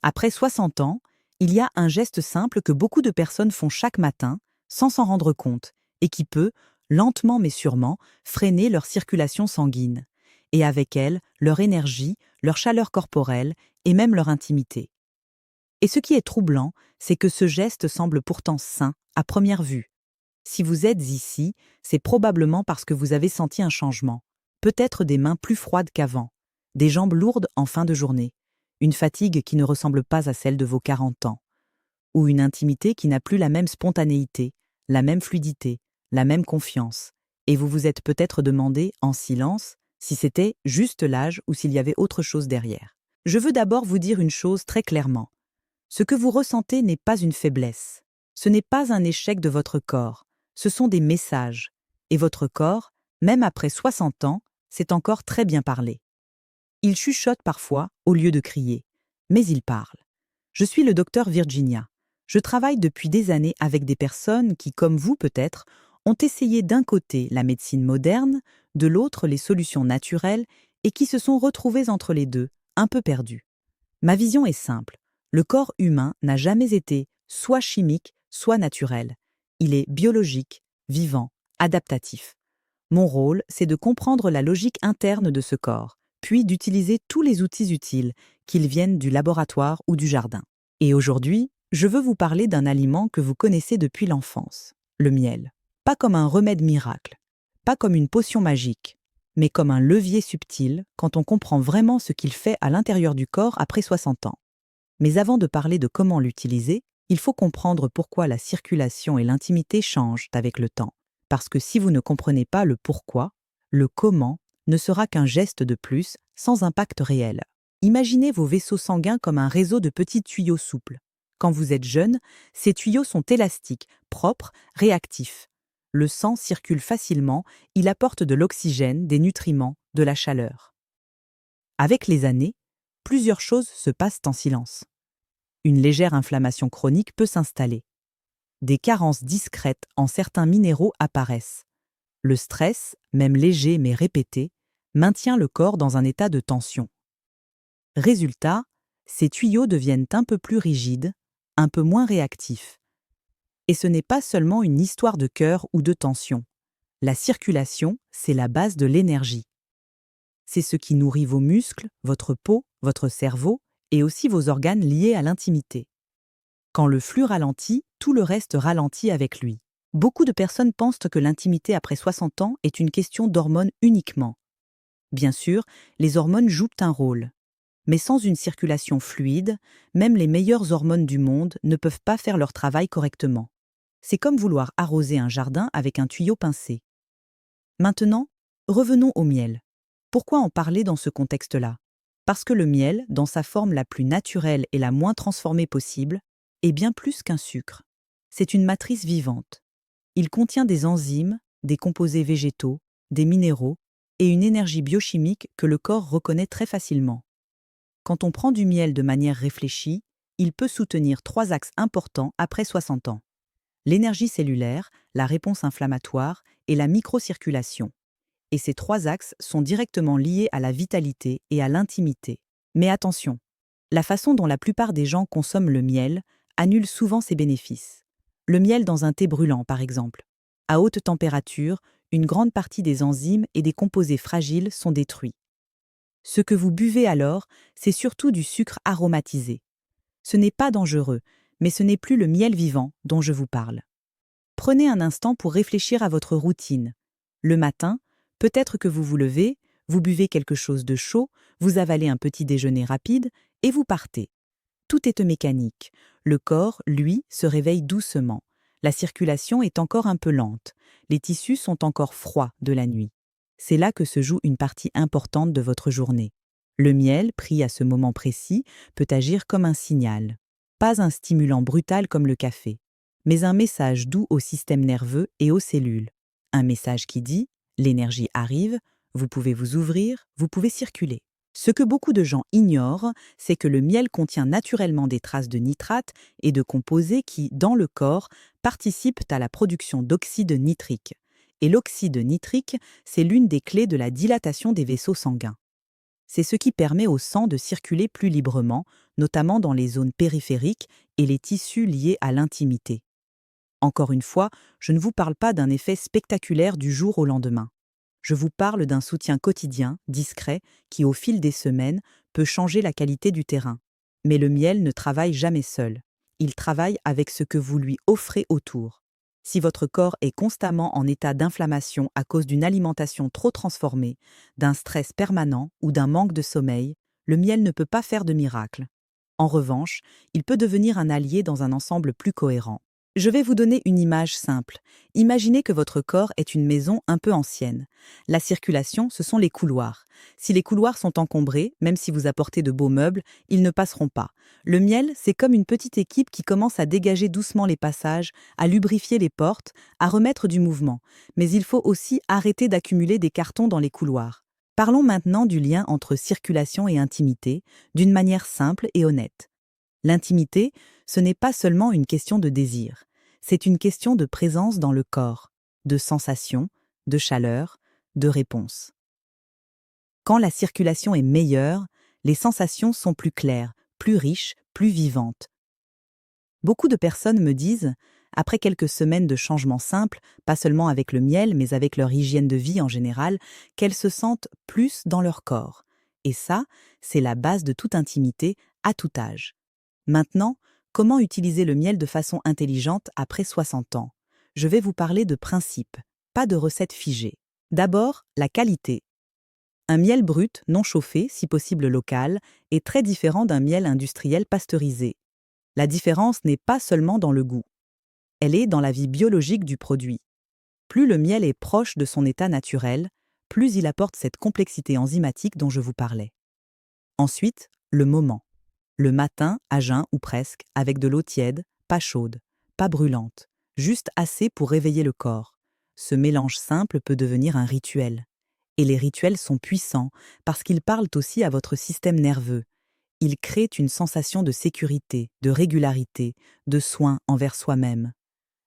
Après 60 ans, il y a un geste simple que beaucoup de personnes font chaque matin, sans s'en rendre compte, et qui peut, lentement mais sûrement, freiner leur circulation sanguine, et avec elle, leur énergie, leur chaleur corporelle et même leur intimité. Et ce qui est troublant, c'est que ce geste semble pourtant sain à première vue. Si vous êtes ici, c'est probablement parce que vous avez senti un changement, peut-être des mains plus froides qu'avant, des jambes lourdes en fin de journée, une fatigue qui ne ressemble pas à celle de vos 40 ans, ou une intimité qui n'a plus la même spontanéité, la même fluidité, la même confiance, et vous vous êtes peut-être demandé, en silence, si c'était juste l'âge ou s'il y avait autre chose derrière. Je veux d'abord vous dire une chose très clairement. Ce que vous ressentez n'est pas une faiblesse. Ce n'est pas un échec de votre corps. Ce sont des messages. Et votre corps, même après 60 ans, sait encore très bien parler. Il chuchote parfois au lieu de crier. Mais il parle. Je suis le docteur Virginia. Je travaille depuis des années avec des personnes qui, comme vous peut-être, ont essayé d'un côté la médecine moderne, de l'autre les solutions naturelles, et qui se sont retrouvées entre les deux, un peu perdues. Ma vision est simple. Le corps humain n'a jamais été soit chimique, soit naturel. Il est biologique, vivant, adaptatif. Mon rôle, c'est de comprendre la logique interne de ce corps, puis d'utiliser tous les outils utiles, qu'ils viennent du laboratoire ou du jardin. Et aujourd'hui, je veux vous parler d'un aliment que vous connaissez depuis l'enfance, le miel. Pas comme un remède miracle, pas comme une potion magique, mais comme un levier subtil quand on comprend vraiment ce qu'il fait à l'intérieur du corps après 60 ans. Mais avant de parler de comment l'utiliser, il faut comprendre pourquoi la circulation et l'intimité changent avec le temps. Parce que si vous ne comprenez pas le pourquoi, le comment ne sera qu'un geste de plus, sans impact réel. Imaginez vos vaisseaux sanguins comme un réseau de petits tuyaux souples. Quand vous êtes jeune, ces tuyaux sont élastiques, propres, réactifs. Le sang circule facilement, il apporte de l'oxygène, des nutriments, de la chaleur. Avec les années, plusieurs choses se passent en silence. Une légère inflammation chronique peut s'installer. Des carences discrètes en certains minéraux apparaissent. Le stress, même léger mais répété, maintient le corps dans un état de tension. Résultat, ces tuyaux deviennent un peu plus rigides, un peu moins réactifs. Et ce n'est pas seulement une histoire de cœur ou de tension. La circulation, c'est la base de l'énergie. C'est ce qui nourrit vos muscles, votre peau, votre cerveau et aussi vos organes liés à l'intimité. Quand le flux ralentit, tout le reste ralentit avec lui. Beaucoup de personnes pensent que l'intimité après 60 ans est une question d'hormones uniquement. Bien sûr, les hormones jouent un rôle. Mais sans une circulation fluide, même les meilleures hormones du monde ne peuvent pas faire leur travail correctement. C'est comme vouloir arroser un jardin avec un tuyau pincé. Maintenant, revenons au miel. Pourquoi en parler dans ce contexte-là? Parce que le miel, dans sa forme la plus naturelle et la moins transformée possible, est bien plus qu'un sucre. C'est une matrice vivante. Il contient des enzymes, des composés végétaux, des minéraux et une énergie biochimique que le corps reconnaît très facilement. Quand on prend du miel de manière réfléchie, il peut soutenir 3 axes importants après 60 ans. L'énergie cellulaire, la réponse inflammatoire et la microcirculation. Et ces 3 axes sont directement liés à la vitalité et à l'intimité. Mais attention, la façon dont la plupart des gens consomment le miel annule souvent ses bénéfices. Le miel dans un thé brûlant, par exemple. À haute température, une grande partie des enzymes et des composés fragiles sont détruits. Ce que vous buvez alors, c'est surtout du sucre aromatisé. Ce n'est pas dangereux, mais ce n'est plus le miel vivant dont je vous parle. Prenez un instant pour réfléchir à votre routine. Le matin, peut-être que vous vous levez, vous buvez quelque chose de chaud, vous avalez un petit déjeuner rapide et vous partez. Tout est mécanique. Le corps, lui, se réveille doucement. La circulation est encore un peu lente. Les tissus sont encore froids de la nuit. C'est là que se joue une partie importante de votre journée. Le miel, pris à ce moment précis, peut agir comme un signal. Pas un stimulant brutal comme le café, mais un message doux au système nerveux et aux cellules. Un message qui dit « l'énergie arrive, vous pouvez vous ouvrir, vous pouvez circuler ». Ce que beaucoup de gens ignorent, c'est que le miel contient naturellement des traces de nitrates et de composés qui, dans le corps, participent à la production d'oxyde nitrique. Et l'oxyde nitrique, c'est l'une des clés de la dilatation des vaisseaux sanguins. C'est ce qui permet au sang de circuler plus librement, notamment dans les zones périphériques et les tissus liés à l'intimité. Encore une fois, je ne vous parle pas d'un effet spectaculaire du jour au lendemain. Je vous parle d'un soutien quotidien, discret, qui au fil des semaines peut changer la qualité du terrain. Mais le miel ne travaille jamais seul. Il travaille avec ce que vous lui offrez autour. Si votre corps est constamment en état d'inflammation à cause d'une alimentation trop transformée, d'un stress permanent ou d'un manque de sommeil, le miel ne peut pas faire de miracle. En revanche, il peut devenir un allié dans un ensemble plus cohérent. Je vais vous donner une image simple. Imaginez que votre corps est une maison un peu ancienne. La circulation, ce sont les couloirs. Si les couloirs sont encombrés, même si vous apportez de beaux meubles, ils ne passeront pas. Le miel, c'est comme une petite équipe qui commence à dégager doucement les passages, à lubrifier les portes, à remettre du mouvement. Mais il faut aussi arrêter d'accumuler des cartons dans les couloirs. Parlons maintenant du lien entre circulation et intimité, d'une manière simple et honnête. L'intimité, ce n'est pas seulement une question de désir, c'est une question de présence dans le corps, de sensation, de chaleur, de réponse. Quand la circulation est meilleure, les sensations sont plus claires, plus riches, plus vivantes. Beaucoup de personnes me disent, après quelques semaines de changements simples, pas seulement avec le miel, mais avec leur hygiène de vie en général, qu'elles se sentent plus dans leur corps. Et ça, c'est la base de toute intimité, à tout âge. Maintenant, comment utiliser le miel de façon intelligente après 60 ans? Je vais vous parler de principes, pas de recettes figées. D'abord, la qualité. Un miel brut, non chauffé, si possible local, est très différent d'un miel industriel pasteurisé. La différence n'est pas seulement dans le goût. Elle est dans la vie biologique du produit. Plus le miel est proche de son état naturel, plus il apporte cette complexité enzymatique dont je vous parlais. Ensuite, le moment. Le matin, à jeun ou presque, avec de l'eau tiède, pas chaude, pas brûlante, juste assez pour réveiller le corps. Ce mélange simple peut devenir un rituel. Et les rituels sont puissants parce qu'ils parlent aussi à votre système nerveux. Ils créent une sensation de sécurité, de régularité, de soin envers soi-même.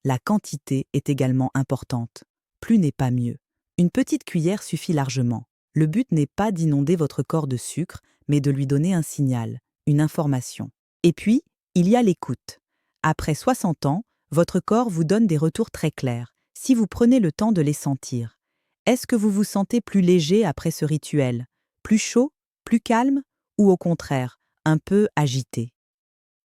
La quantité est également importante. Plus n'est pas mieux. Une petite cuillère suffit largement. Le but n'est pas d'inonder votre corps de sucre, mais de lui donner un signal, une information. Et puis, il y a l'écoute. Après 60 ans, votre corps vous donne des retours très clairs, si vous prenez le temps de les sentir. Est-ce que vous vous sentez plus léger après ce rituel? Plus chaud? Plus calme? Ou au contraire, un peu agité?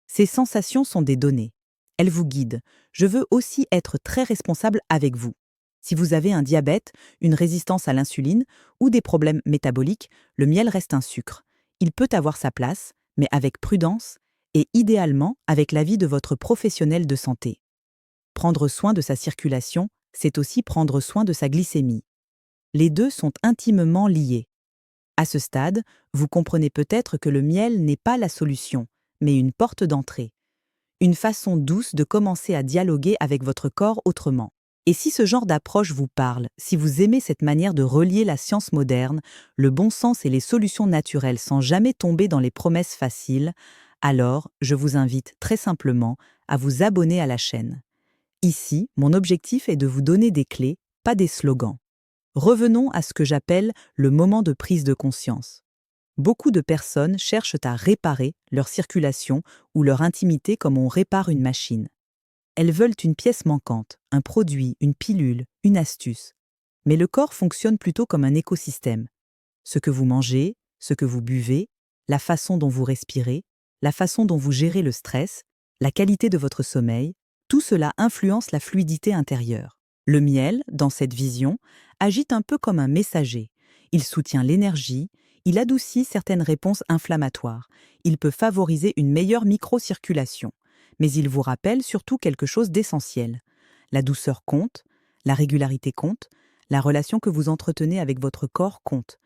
Ces sensations sont des données. Elles vous guident. Je veux aussi être très responsable avec vous. Si vous avez un diabète, une résistance à l'insuline ou des problèmes métaboliques, le miel reste un sucre. Il peut avoir sa place, mais avec prudence et idéalement avec l'avis de votre professionnel de santé. Prendre soin de sa circulation, c'est aussi prendre soin de sa glycémie. Les deux sont intimement liés. À ce stade, vous comprenez peut-être que le miel n'est pas la solution, mais une porte d'entrée. Une façon douce de commencer à dialoguer avec votre corps autrement. Et si ce genre d'approche vous parle, si vous aimez cette manière de relier la science moderne, le bon sens et les solutions naturelles sans jamais tomber dans les promesses faciles, alors je vous invite très simplement à vous abonner à la chaîne. Ici, mon objectif est de vous donner des clés, pas des slogans. Revenons à ce que j'appelle le moment de prise de conscience. Beaucoup de personnes cherchent à réparer leur circulation ou leur intimité comme on répare une machine. Elles veulent une pièce manquante, un produit, une pilule, une astuce. Mais le corps fonctionne plutôt comme un écosystème. Ce que vous mangez, ce que vous buvez, la façon dont vous respirez, la façon dont vous gérez le stress, la qualité de votre sommeil, tout cela influence la fluidité intérieure. Le miel, dans cette vision, agit un peu comme un messager. Il soutient l'énergie, il adoucit certaines réponses inflammatoires, il peut favoriser une meilleure microcirculation. Mais il vous rappelle surtout quelque chose d'essentiel. La douceur compte, la régularité compte, la relation que vous entretenez avec votre corps compte.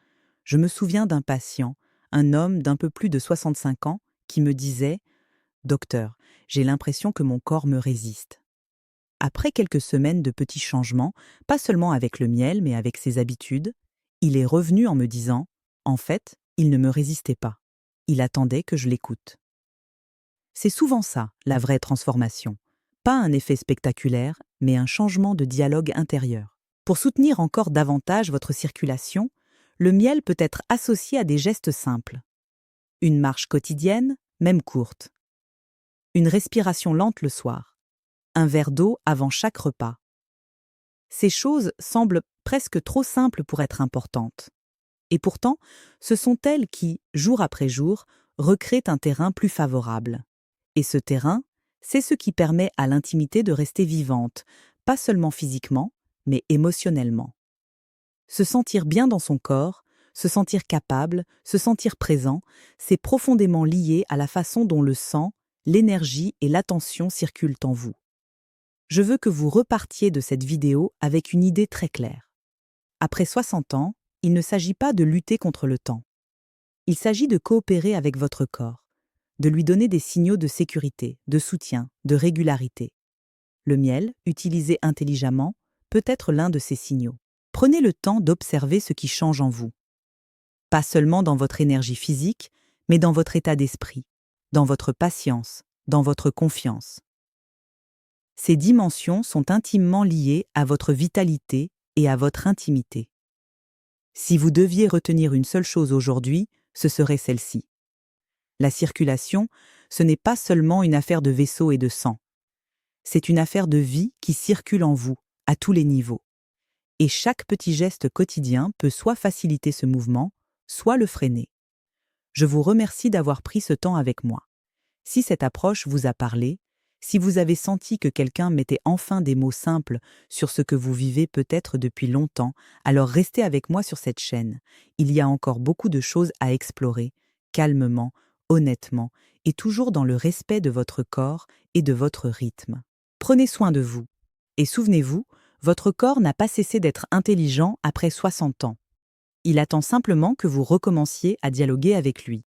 Je me souviens d'un patient, un homme d'un peu plus de 65 ans, qui me disait « Docteur, j'ai l'impression que mon corps me résiste ». Après quelques semaines de petits changements, pas seulement avec le miel mais avec ses habitudes, il est revenu en me disant « En fait, il ne me résistait pas. Il attendait que je l'écoute ». C'est souvent ça, la vraie transformation. Pas un effet spectaculaire, mais un changement de dialogue intérieur. Pour soutenir encore davantage votre circulation, le miel peut être associé à des gestes simples. Une marche quotidienne, même courte. Une respiration lente le soir. Un verre d'eau avant chaque repas. Ces choses semblent presque trop simples pour être importantes. Et pourtant, ce sont elles qui, jour après jour, recréent un terrain plus favorable. Et ce terrain, c'est ce qui permet à l'intimité de rester vivante, pas seulement physiquement, mais émotionnellement. Se sentir bien dans son corps, se sentir capable, se sentir présent, c'est profondément lié à la façon dont le sang, l'énergie et l'attention circulent en vous. Je veux que vous repartiez de cette vidéo avec une idée très claire. Après 60 ans, il ne s'agit pas de lutter contre le temps. Il s'agit de coopérer avec votre corps, de lui donner des signaux de sécurité, de soutien, de régularité. Le miel, utilisé intelligemment, peut être l'un de ces signaux. Prenez le temps d'observer ce qui change en vous. Pas seulement dans votre énergie physique, mais dans votre état d'esprit, dans votre patience, dans votre confiance. Ces dimensions sont intimement liées à votre vitalité et à votre intimité. Si vous deviez retenir une seule chose aujourd'hui, ce serait celle-ci. La circulation, ce n'est pas seulement une affaire de vaisseau et de sang. C'est une affaire de vie qui circule en vous, à tous les niveaux. Et chaque petit geste quotidien peut soit faciliter ce mouvement, soit le freiner. Je vous remercie d'avoir pris ce temps avec moi. Si cette approche vous a parlé, si vous avez senti que quelqu'un mettait enfin des mots simples sur ce que vous vivez peut-être depuis longtemps, alors restez avec moi sur cette chaîne. Il y a encore beaucoup de choses à explorer, calmement, honnêtement, et toujours dans le respect de votre corps et de votre rythme. Prenez soin de vous. Et souvenez-vous, votre corps n'a pas cessé d'être intelligent après 60 ans. Il attend simplement que vous recommenciez à dialoguer avec lui.